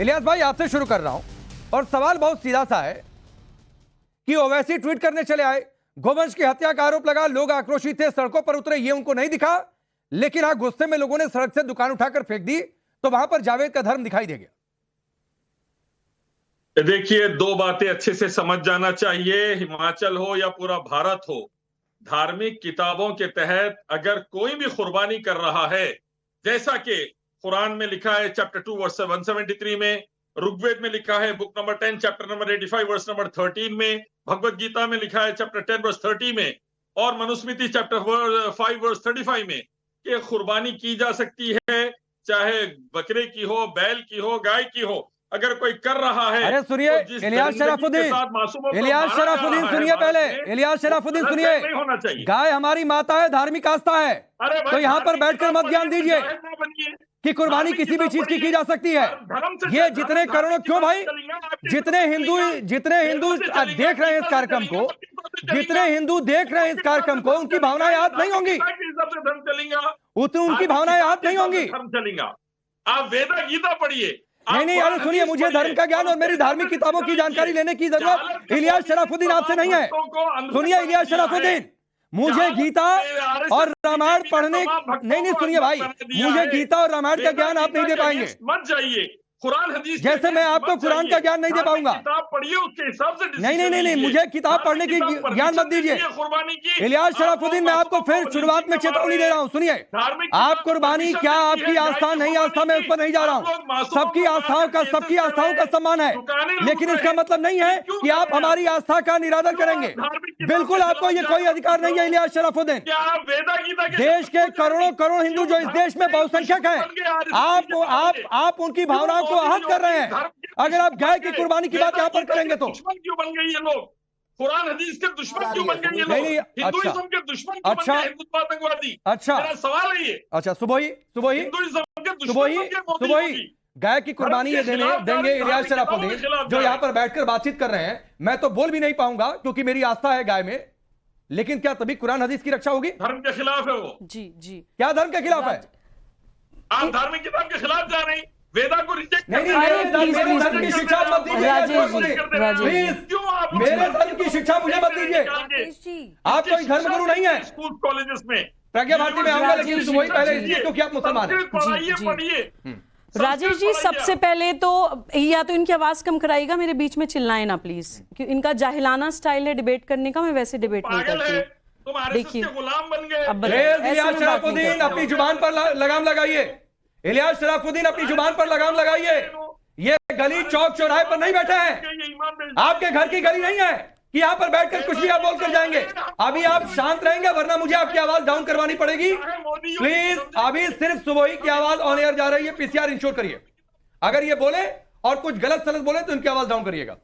इलियास भाई आपसे शुरू कर रहा हूं और सवाल बहुत सीधा सा है कि ओवैसी ट्वीट करने चले आए, गोवंश की हत्या का आरोप लगा, लोग आक्रोशित थे, सड़कों पर उतरे, ये उनको नहीं दिखा, लेकिन हाँ गुस्से में लोगों ने सड़क से दुकान उठाकर फेंक दी, तो वहां पर जावेद का धर्म दिखाई दे गया। देखिए, दो बातें अच्छे से समझ जाना चाहिए, हिमाचल हो या पूरा भारत हो, धार्मिक किताबों के तहत अगर कोई भी कुर्बानी कर रहा है, जैसा कि कुरान में लिखा है चैप्टर 2 वर्स 173 में, ऋग्वेद में लिखा है book number 10 chapter number 85 verse number 13 में, भगवत गीता में लिखा है चैप्टर 10 वर्स 30 में और मनुस्मृति चैप्टर 5 वर्स 35 में कि कुर्बानी की जा सकती है, चाहे बकरे की हो, बैल की हो, गाय की हो। अगर कोई कर रहा है, अरे सुनिए इलियास शराफुद्दीन, इलियास शराफुद्दीन सुनिए, पहले इलियास शराफुद्दीन सुनिए, होना चाहिए। गाय हमारी माता है, धार्मिक आस्था है, तो यहाँ पर बैठकर मत ज्ञान दीजिए कि कुर्बानी किसी भी चीज की जा सकती है। ये जितने करोड़ों, क्यों भाई, जितने हिंदू देख रहे हैं इस कार्यक्रम को, जितने हिंदू देख रहे हैं इस कार्यक्रम को, उनकी भावनाएं याद नहीं होंगी, उतनी उनकी भावनाएं याद नहीं होंगी। आप वेदा गीता पढ़िए। नहीं, अरे सुनिए, मुझे धर्म का ज्ञान और मेरी धार्मिक किताबों की जानकारी लेने की जरूरत इलियास शराफुद्दीन आपसे नहीं है। सुनिए इलियास शराफुद्दीन, मुझे गीता और रामायण पढ़ने, नहीं सुनिए भाई, मुझे गीता और रामायण का ज्ञान आप नहीं दे पाएंगे। मत जाइए कुरान हदीस, जैसे मैं आपको कुरान का ज्ञान नहीं दे पाऊंगा। किताब पढ़िए, उसके हिसाब से नहीं, मुझे किताब पढ़ने की ज्ञान मत दीजिए। इलियास शराफुद्दीन, मैं आपको फिर शुरुआत में चेतावनी दे रहा हूं, सुनिए, आप कुर्बानी क्या, आपकी आस्था नहीं आस्था, मैं उस पर नहीं जा रहा हूं, सबकी आस्थाओं का सम्मान है, लेकिन इसका मतलब नहीं है कि आप हमारी आस्था का निरादर करेंगे। बिल्कुल आपको ये कोई अधिकार नहीं है इलियास शराफुद्दीन। देश के करोड़ों हिंदू जो इस देश में बहुसंख्यक है, आप उनकी भावनाओं को आहत कर रहे हैं। अगर आप गाय की कुर्बानी की बात यहाँ पर करेंगे तो दुश्मन क्यों बन गए ये लोग, कुरान हदीस के दुश्मन क्यों बन गए ये लोग, हिंदुइज्म के दुश्मन क्यों बन गए हिंदुत्व आतंकवादी। मेरा सवाल है ये। अच्छा, सुबह ही गाय की कुर्बानी ये देंगे इलियास शराफुद्दीन, जो यहाँ पर बैठकर बातचीत कर रहे हैं। मैं तो बोल भी नहीं पाऊंगा क्योंकि मेरी आस्था है गाय में, लेकिन क्या तभी कुरान हदीस की रक्षा होगी? धर्म के खिलाफ है वो। जी, क्या धर्म के खिलाफ है? आप धार्मिक किताब के खिलाफ जा रहे हैं, वेदा को रिजेक्ट नहीं, मेरे धर्म की शिक्षा मत दीजिए, मेरे धर्म की शिक्षा मुझे मत दीजिए। आप कोई धर्मगुरु नहीं है। स्कूल कॉलेजेस में प्रज्ञा भारती में आऊंगा, लेकिन वही पहले इसलिए क्योंकि आप मुसलमान हैं। पढ़िए। राजेश जी, सबसे पहले तो या तो इनकी आवाज कम कराइएगा, मेरे बीच में चिल्लाएं ना प्लीज, क्योंकि इनका जाहिलाना स्टाइल है डिबेट करने का, मैं वैसे डिबेट नहीं करती। देखिए, गुलाम बन गए। इलियास शराफुद्दीन अपनी जुबान पर लगाम लगाइए, इलियास शराफुद्दीन अपनी जुबान पर लगाम लगाइए। ये गली चौक चौराहे पर नहीं बैठे हैं, आपके घर की गली नहीं है कि यहाँ पर बैठकर कुछ भी आप बोलकर जाएंगे। अभी आप शांत रहेंगे, वरना मुझे आपकी आवाज डाउन करवानी पड़ेगी। प्लीज, अभी सिर्फ सुबह की आवाज ऑन एयर जा रही है, पीसीआर इंश्योर करिए। अगर ये बोले और कुछ गलत सलत बोले तो इनकी आवाज डाउन करिएगा।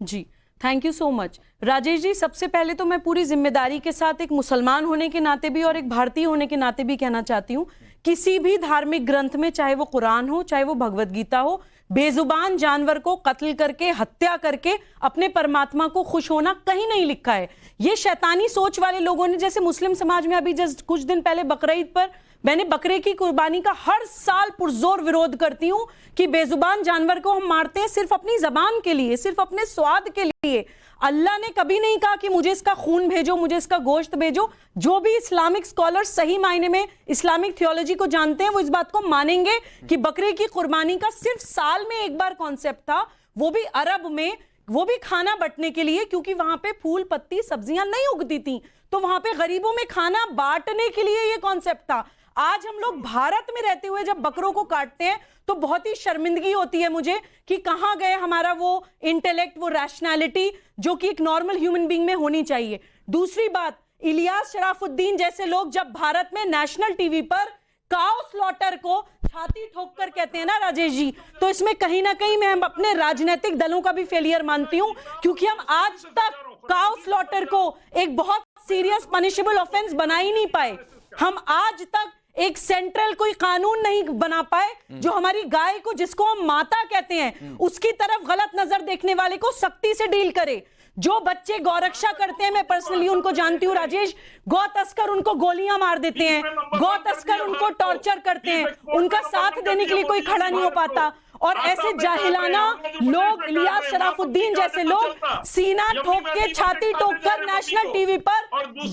जी, thank you so much. Rajesh ji, सबसे पहले तो मैं पूरी जिम्मेदारी के साथ एक मुसलमान होने के नाते भी और एक भारतीय होने के नाते भी कहना चाहती हूँ, किसी भी धार्मिक ग्रंथ में, चाहे वो कुरान हो, चाहे वो भगवत गीता हो, बेजुबान जानवर को कत्ल करके, हत्या करके अपने परमात्मा को खुश होना कहीं नहीं लिखा है। ये शैतानी सोच वाले लोगों ने, जैसे मुस्लिम समाज में अभी जस्ट कुछ दिन पहले बकरीद पर मैंने बकरे की कुर्बानी का हर साल पुरजोर विरोध करती हूं कि बेजुबान जानवर को हम मारते हैं सिर्फ अपनी जबान के लिए, सिर्फ अपने स्वाद के लिए। अल्लाह ने कभी नहीं कहा कि मुझे इसका खून भेजो, मुझे इसका गोश्त भेजो। जो भी इस्लामिक स्कॉलर्स सही मायने में इस्लामिक थियोलॉजी को जानते हैं, वो इस बात को मानेंगे कि बकरे की कुर्बानी का सिर्फ साल में एक बार कॉन्सेप्ट था, वो भी अरब में, वो भी खाना बंटने के लिए, क्योंकि वहां पे फूल पत्ती सब्जियां नहीं उगती थी, तो वहां पे गरीबों में खाना बांटने के लिए ये कॉन्सेप्ट था। आज हम लोग भारत में रहते हुए जब बकरों को काटते हैं तो बहुत ही शर्मिंदगी होती है मुझे कि कहां गए हमारा वो इंटेलेक्ट, वो रैशनैलिटी जो कि एक नॉर्मल ह्यूमन बीइंग में होनी चाहिए। दूसरी बात, इलियास शराफुद्दीन जैसे लोग जब भारत में नेशनल टीवी पर काउ स्लॉटर को छाती ठोक कर कहते हैं ना राजेश जी, तो इसमें कहीं ना कहीं मैं अपने राजनीतिक दलों का भी फेलियर मानती हूं, क्योंकि हम आज तक काउ स्लॉटर को एक बहुत सीरियस पनिशेबल ऑफेंस बना ही नहीं पाए। हम आज तक एक सेंट्रल कोई कानून नहीं बना पाए जो हमारी गाय को, जिसको हम माता कहते हैं, उसकी तरफ गलत नजर देखने वाले को सख्ती से डील करे। जो बच्चे गौरक्षा करते हैं, मैं पर्सनली उनको जानती हूँ राजेश, गौ तस्कर उनको गोलियां मार देते हैं, गौ तस्कर उनको टॉर्चर करते हैं, उनका साथ देने के लिए कोई खड़ा नहीं हो पाता। और ऐसे जाहिलाना लोग, इलियास शराफुद्दीन जैसे लोग सीना ठोक के, छाती ठोक कर नेशनल टीवी पर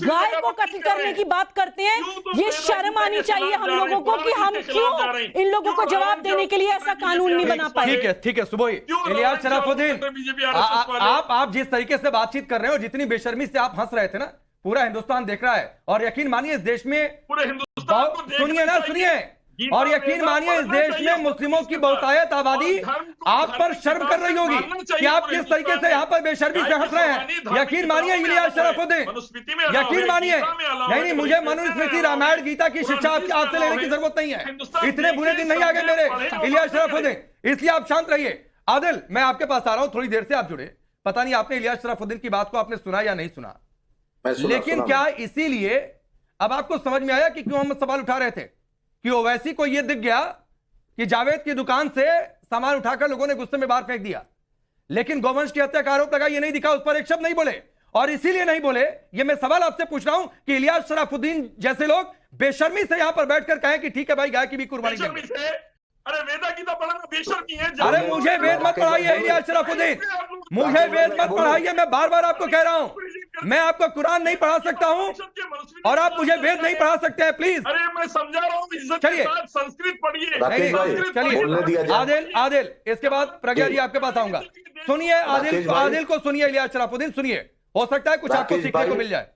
गाय को कत्ल करने की बात करते हैं। ये शर्म आनी चाहिए हम लोगों को कि हम क्यों इन लोगों को जवाब देने के लिए ऐसा कानून नहीं बना पाए। ठीक है सुबोई, इलियास शराफुद्दीन, आप जिस तरीके से बातचीत कर रहे हो, जितनी बेशर्मी से आप हंस रहे थे ना, पूरा हिंदुस्तान देख रहा है। और यकीन मानिए इस देश में, सुनिए, और यकीन मानिए इस देश में मुस्लिमों की बहुतायत आबादी आप पर शर्म कर रही होगी कि आप किस तरीके से यहाँ पर बेशर्मी से हंस रहे हैं। यकीन मानिए इलियास शराफुद्दीन, यकीन मानिए। नहीं, मुझे मनुस्मृति, रामायण, गीता की शिक्षा आपसे लेने की जरूरत नहीं है। इतने बुरे दिन नहीं आ गए मेरे, इलियास शराफुद्दीन, इसलिए आप शांत रहिए। आदिल, मैं आपके पास आ रहा हूं, थोड़ी देर से आप जुड़े, पता नहीं आपने इलियास शराफुद्दीन की बात को आपने सुना या नहीं सुना, लेकिन क्या इसीलिए अब आपको समझ में आया कि क्यों हम सवाल उठा रहे थे? कि ओवैसी को यह दिख गया कि जावेद की दुकान से सामान उठाकर लोगों ने गुस्से में बाहर फेंक दिया, लेकिन गोवंश की हत्या का आरोप लगा, ये नहीं दिखा, उस पर एक शब्द नहीं बोले। और इसीलिए नहीं बोले, ये मैं सवाल आपसे पूछ रहा हूं कि इलियास शराफुद्दीन जैसे लोग बेशर्मी से यहां पर बैठकर कहें कि ठीक है भाई, गाय की भी कुर्बानी देंगे। अरे वेदा की तो पढ़ाना बेशर्मी है। अरे मुझे वेद मत पढ़ाइए इलियास शराफुद्दीन, मुझे वेद मत पढ़ाइए। मैं बार बार आपको कह रहा हूं, मैं आपको कुरान नहीं पढ़ा सकता हूं और आप मुझे वेद नहीं पढ़ा सकते हैं, प्लीज। अरे मैं समझा रहा हूं, इज्जत के साथ संस्कृत पढ़िए। चलिए आदिल, इसके बाद प्रज्ञा जी आपके पास आऊंगा। सुनिए आदिल को सुनिए, इलियास शराफुद्दीन सुनिए, हो सकता है कुछ आपको सीखने को मिल जाए।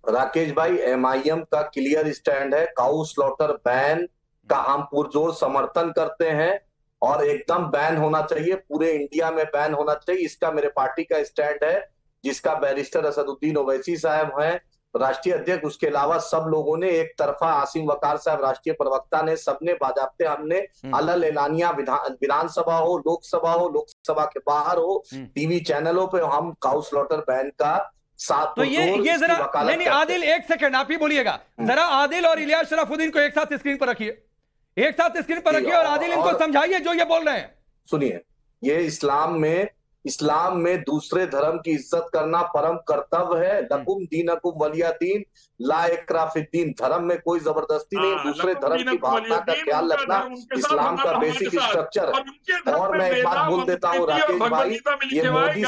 राकेश भाई, MIM का क्लियर स्टैंड है, काऊ स्लॉटर बैन का हम पुरजोर समर्थन करते हैं और एकदम बैन होना चाहिए, पूरे इंडिया में बैन होना चाहिए। इसका मेरे पार्टी का स्टैंड है, जिसका बैरिस्टर असदुद्दीन ओवैसी साहब हैं राष्ट्रीय अध्यक्ष। उसके अलावा सब लोगों ने एक तरफा, आसिम वकार साहब राष्ट्रीय प्रवक्ता ने, सबने बाजाबते, हमने अलग एलानिया, विधानसभा हो, लोकसभा हो, लोकसभा के बाहर हो, टीवी चैनलों पे हम काऊ स्लॉटर बैन का साथ। तो ये जरा नहीं, आदिल एक सेकंड आप ही बोलिएगा जरा। आदिल और इलियास शराफुद्दीन को एक साथ स्क्रीन पर रखिए, एक साथ स्क्रीन पर रखिए और आदिल इनको समझाइए जो ये बोल रहे हैं। सुनिए, ये इस्लाम में दूसरे धर्म की इज्जत करना परम कर्तव्य है। लकुम दीनकुम वलिया दीन, ला इकराह फिद्दीन। धर्म में कोई जबरदस्ती नहीं, दूसरे धर्म की भावना का ख्याल रखना इस्लाम का बेसिक स्ट्रक्चर। और मैं एक बात बोल देता हूँ राकेश भाई, ये मोदी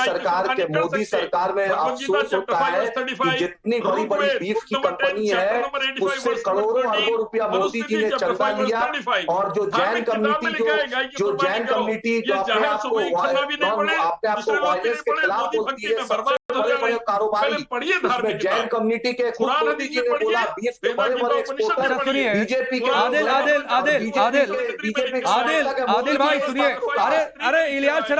सरकार में अफसोस होता है कि जितनी बड़ी बड़ी बीफ की कंपनी है उससे करोड़ों अरबों रुपया मोदी जी ने चंदा लिया। और जो जैन कम्युनिटी जो अपने आपको वायलेंस के खिलाफ बोलती है, सबसे बड़े कारोबारी, उसमें जैन कम्युनिटी के खुद मोदी जी ने बोला बीफ के बड़े एक्सपोर्टर बीजेपी के। आदिल भाई सुनिए, अरे इलियास शराफ